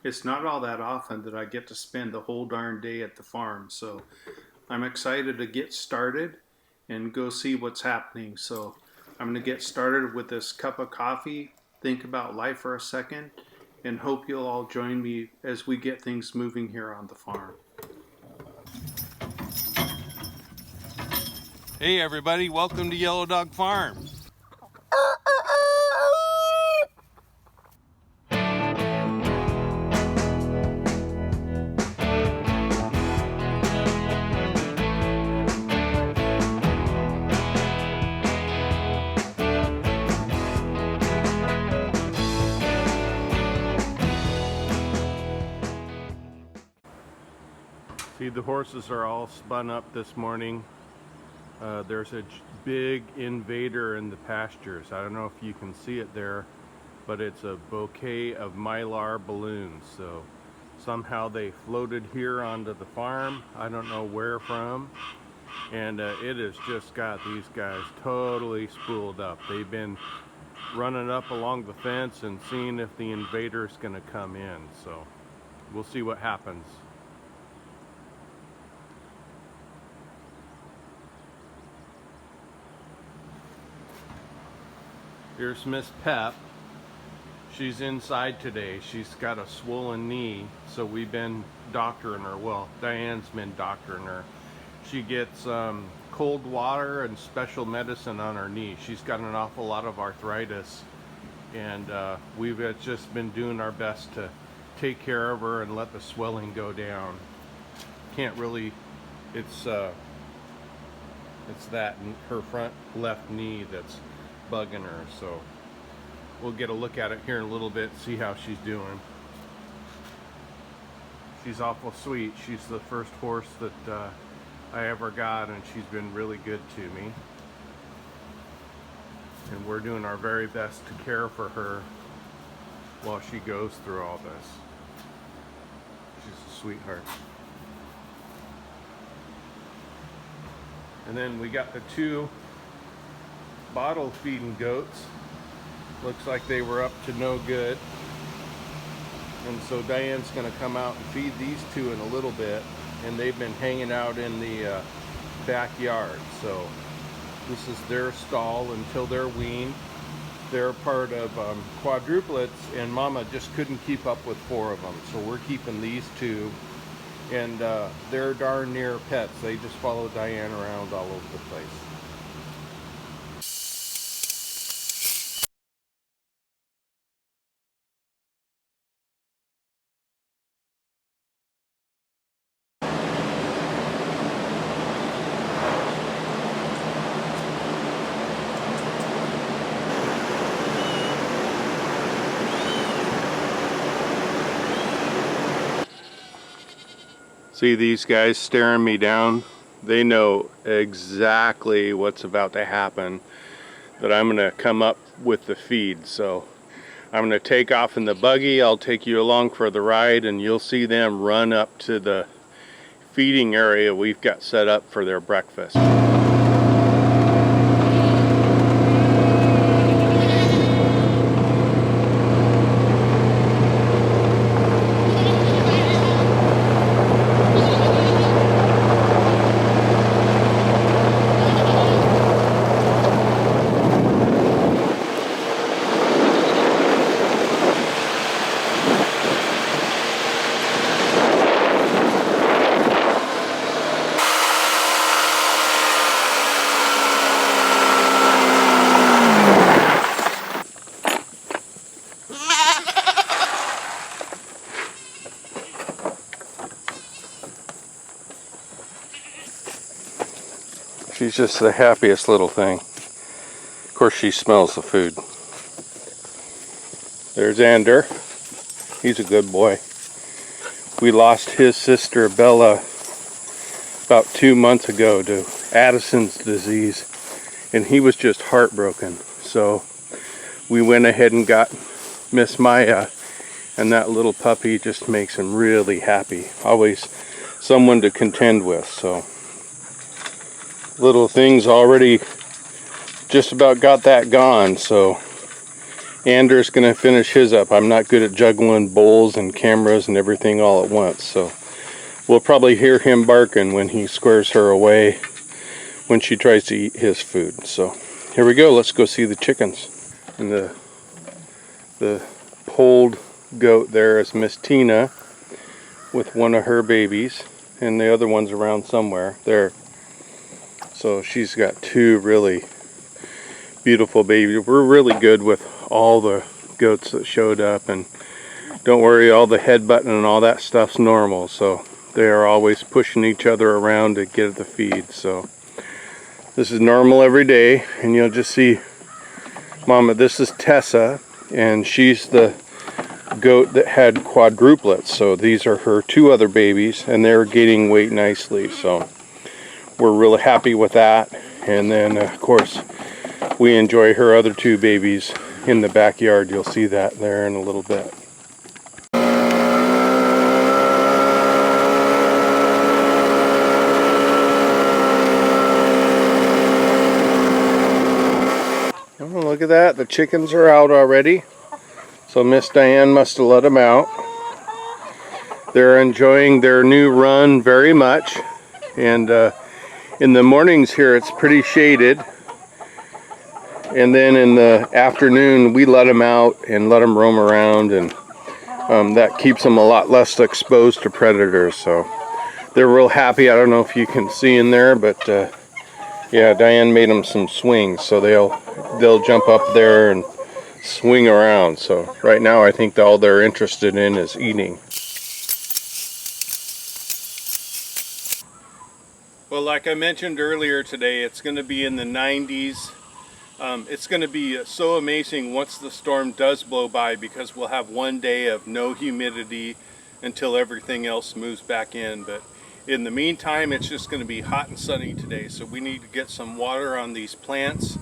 it's not all that often that I get to spend the whole darn day at the farm. So I'm excited to get started and go see what's happening. So I'm going to get started with this cup of coffee, think about life for a second, and hope you'll all join me as we get things moving here on the farm. Hey everybody, welcome to Yellow Dog Farm. See, the horses are all spun up this morning. There's a big invader in the pastures. I don't know if you can see it there, but it's a bouquet of mylar balloons. So somehow they floated here onto the farm. I don't know where from. And it has just got these guys totally spooled up. They've been running up along the fence and seeing if the invader's gonna come in. So we'll see what happens. Here's Miss Pep. She's inside today. She's got a swollen knee, so we've been doctoring her. Well, Diane's been doctoring her. She gets cold water and special medicine on her knee. She's got an awful lot of arthritis, and we've just been doing our best to take care of her and let the swelling go down. Can't really, it's that her front left knee that's bugging her, so we'll get a look at it here in a little bit, see how she's doing. She's awful sweet. She's the first horse that I ever got, and she's been really good to me, and we're doing our very best to care for her while she goes through all this. She's a sweetheart. And then we got the two bottle feeding goats. Looks like they were up to no good, and so Diane's gonna come out and feed these two in a little bit, and they've been hanging out in the backyard. So this is their stall until they're weaned. They're part of quadruplets, and Mama just couldn't keep up with 4 of them, so we're keeping these 2, and they're darn near pets. They just follow Diane around all over the place. See these guys staring me down? They know exactly what's about to happen, that I'm gonna come up with the feed. So I'm gonna take off in the buggy. I'll take you along for the ride, and you'll see them run up to the feeding area we've got set up for their breakfast. She's just the happiest little thing. Of course, she smells the food. There's Ander. He's a good boy. We lost his sister Bella about 2 months ago to Addison's disease, and he was just heartbroken. So we went ahead and got Miss Maya, and that little puppy just makes him really happy. Always someone to contend with. So little things already just about got that gone. So Anders gonna finish his up. I'm not good at juggling bowls and cameras and everything all at once, so we'll probably hear him barking when he squares her away when she tries to eat his food. So here we go, let's go see the chickens. And the polled goat there is Miss Tina with one of her babies, and the other one's around somewhere there. So she's got two really beautiful babies. We're really good with all the goats that showed up, and don't worry, all the headbutting and all that stuff's normal. So they are always pushing each other around to get at the feed. So this is normal every day, and you'll just see Mama. This is Tessa, and she's the goat that had quadruplets. So these are her two other babies, and they're gaining weight nicely. So we're really happy with that. And then of course we enjoy her other two babies in the backyard. You'll see that there in a little bit. Oh, look at that, the chickens are out already. So Miss Diane must have let them out. They're enjoying their new run very much. And in the mornings here it's pretty shaded. And then in the afternoon we let them out and let them roam around, and that keeps them a lot less exposed to predators. So they're real happy. I don't know if you can see in there, but yeah, Diane made them some swings, so they'll jump up there and swing around. So right now I think all they're interested in is eating. Well, like I mentioned earlier today, it's going to be in the 90s. It's going to be so amazing once the storm does blow by, because we'll have one day of no humidity until everything else moves back in. But in the meantime, it's just going to be hot and sunny today, so we need to get some water on these plants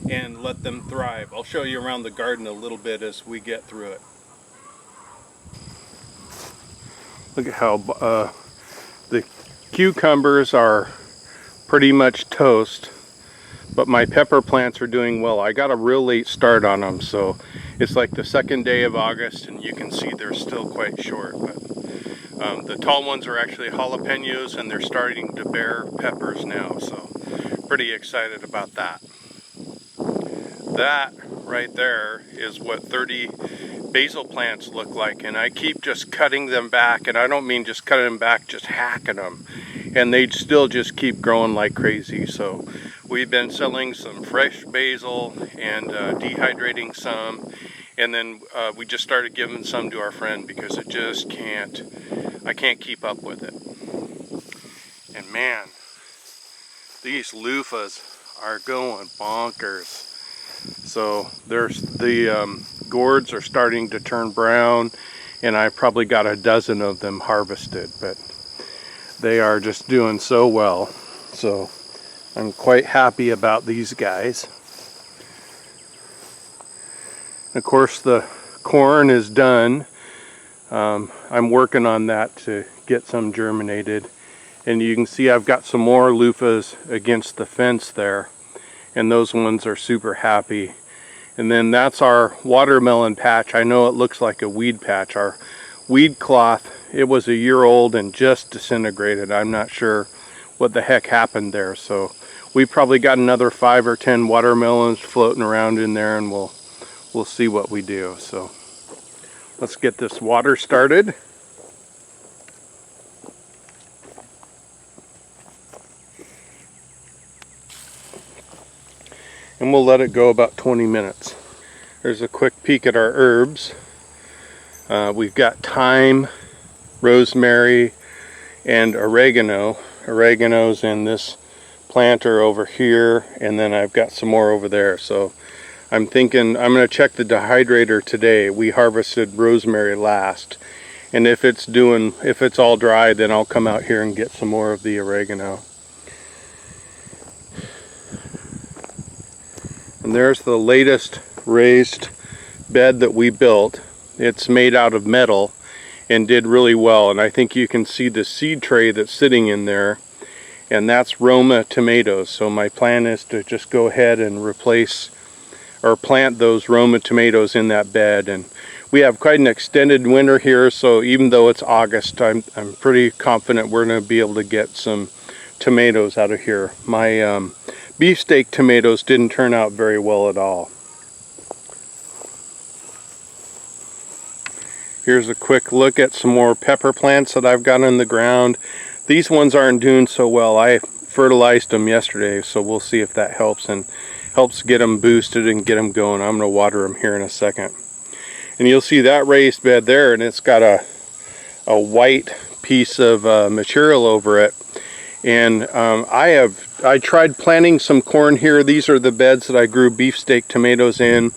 and let them thrive. I'll show you around the garden a little bit as we get through it. Look at how the cucumbers are pretty much toast, but my pepper plants are doing well. I got a real late start on them, so it's like the second day of August, and you can see they're still quite short. But the tall ones are actually jalapenos, and they're starting to bear peppers now, so pretty excited about that. That right there is what 30 basil plants look like, and I keep just cutting them back, and I don't mean just cutting them back, just hacking them, and they still just keep growing like crazy. So we've been selling some fresh basil and dehydrating some, and then we just started giving some to our friend because it just I can't keep up with it. And man, these loofahs are going bonkers. So there's the gourds are starting to turn brown, and I probably got a dozen of them harvested, but they are just doing so well. So I'm quite happy about these guys. Of course, the corn is done. I'm working on that to get some germinated, and you can see I've got some more loofahs against the fence there, and those ones are super happy. And then that's our watermelon patch. I know it looks like a weed patch. Our weed cloth, it was a year old and just disintegrated. I'm not sure what the heck happened there. So we probably got another 5 or 10 watermelons floating around in there, and we'll see what we do. So let's get this water started. And we'll let it go about 20 minutes. There's a quick peek at our herbs. We've got thyme, rosemary, and oregano. Oregano's in this planter over here, and then I've got some more over there. So I'm thinking I'm going to check the dehydrator today. We harvested rosemary last, and if it's all dry, then I'll come out here and get some more of the oregano. And there's the latest raised bed that we built. It's made out of metal and did really well, and I think you can see the seed tray that's sitting in there, and that's Roma tomatoes. So my plan is to just go ahead and replace or plant those Roma tomatoes in that bed. And we have quite an extended winter here, so even though it's August, I'm pretty confident we're going to be able to get some tomatoes out of here. My beefsteak tomatoes didn't turn out very well at all. Here's a quick look at some more pepper plants that I've got in the ground. These ones aren't doing so well. I fertilized them yesterday, so we'll see if that helps and helps get them boosted and get them going. I'm going to water them here in a second. And you'll see that raised bed there, and it's got a white piece of material over it. And I tried planting some corn here. These are the beds that I grew beefsteak tomatoes in,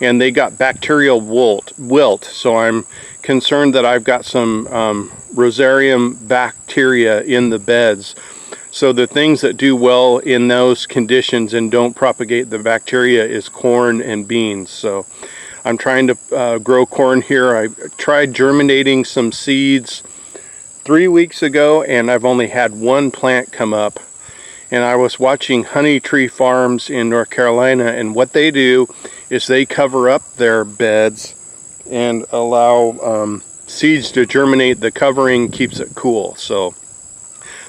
and they got bacterial wilt. So I'm concerned that I've got some rosarium bacteria in the beds. So the things that do well in those conditions and don't propagate the bacteria is corn and beans. So I'm trying to grow corn here. I tried germinating some seeds 3 weeks ago, and I've only had one plant come up. And I was watching honey tree farms in North Carolina, and what they do is they cover up their beds and allow seeds to germinate. The covering keeps it cool. So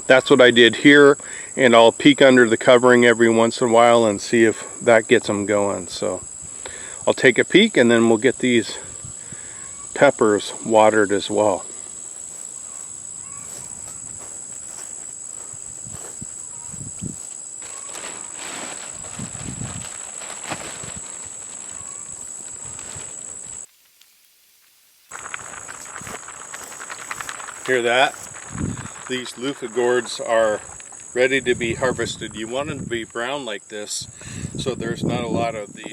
that's what I did here, and I'll peek under the covering every once in a while and see if that gets them going. So I'll take a peek, and then we'll get these peppers watered as well. Hear that? These loofah gourds are ready to be harvested. You want them to be brown like this, so there's not a lot of the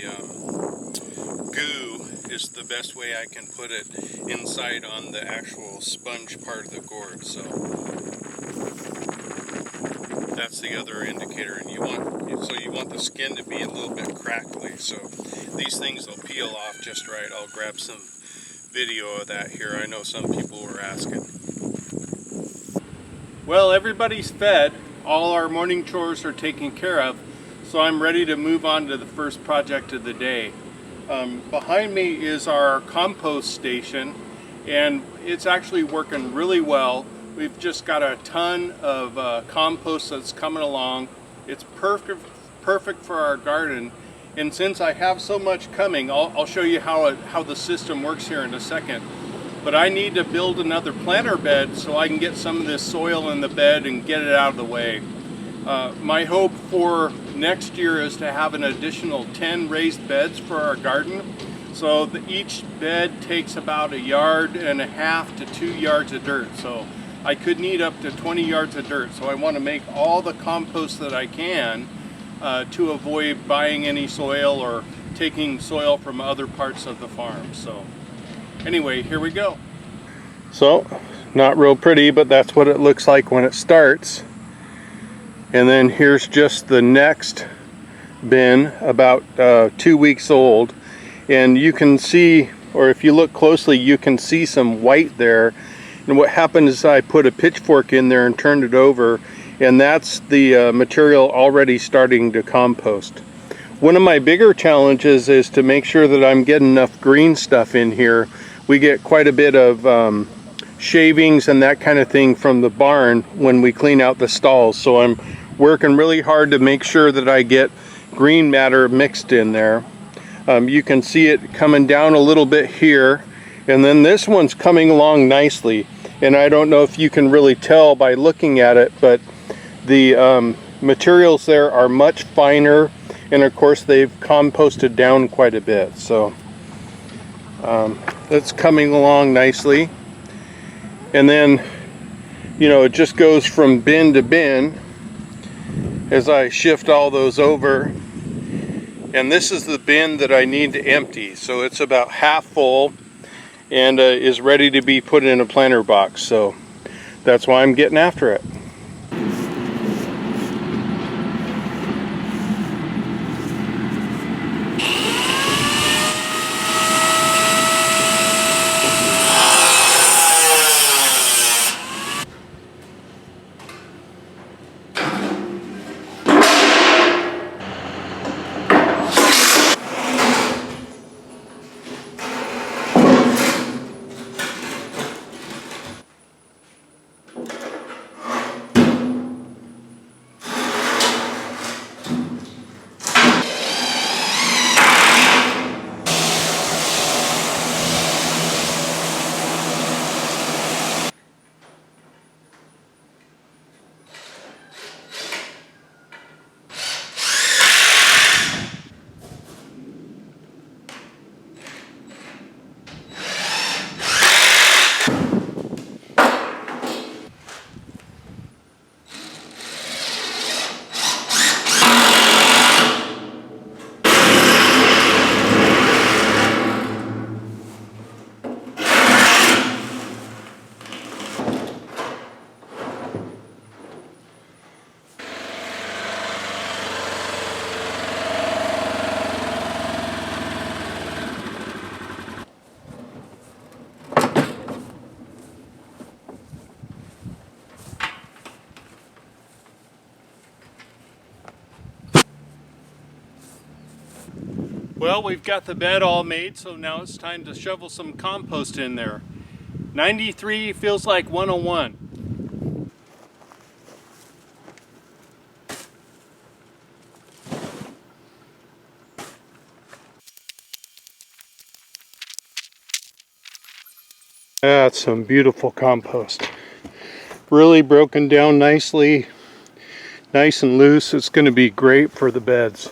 goo, is the best way I can put it, inside on the actual sponge part of the gourd. So that's the other indicator. And you want the skin to be a little bit crackly, so these things will peel off just right. I'll grab some video of that here. I know some people were asking. Well, everybody's fed. All our morning chores are taken care of, so I'm ready to move on to the first project of the day. Behind me is our compost station, and it's actually working really well. We've just got a ton of compost that's coming along. It's perfect for our garden, and since I have so much coming, I'll show you how the system works here in a second. But I need to build another planter bed so I can get some of this soil in the bed and get it out of the way. My hope for next year is to have an additional 10 raised beds for our garden. So each bed takes about 1.5 yards to 2 yards of dirt. So I could need up to 20 yards of dirt. So I want to make all the compost that I can to avoid buying any soil or taking soil from other parts of the farm. So anyway, here we go. So, not real pretty, but that's what it looks like when it starts. And then here's just the next bin, about 2 weeks old. And you can see, or if you look closely, you can see some white there. And what happened is I put a pitchfork in there and turned it over, and that's the material already starting to compost. One of my bigger challenges is to make sure that I'm getting enough green stuff in here. We get quite a bit of shavings and that kind of thing from the barn when we clean out the stalls. So I'm working really hard to make sure that I get green matter mixed in there. You can see it coming down a little bit here, and then this one's coming along nicely. And I don't know if you can really tell by looking at it, but the materials there are much finer, and of course they've composted down quite a bit. So that's coming along nicely. And then, you know, it just goes from bin to bin as I shift all those over. And this is the bin that I need to empty. So it's about half full and is ready to be put in a planter box. So that's why I'm getting after it. Well, we've got the bed all made, so now it's time to shovel some compost in there. 93 feels like 101. That's some beautiful compost. Really broken down nicely, nice and loose. It's going to be great for the beds.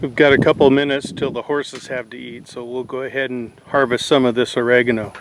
We've got a couple minutes till the horses have to eat, so we'll go ahead and harvest some of this oregano.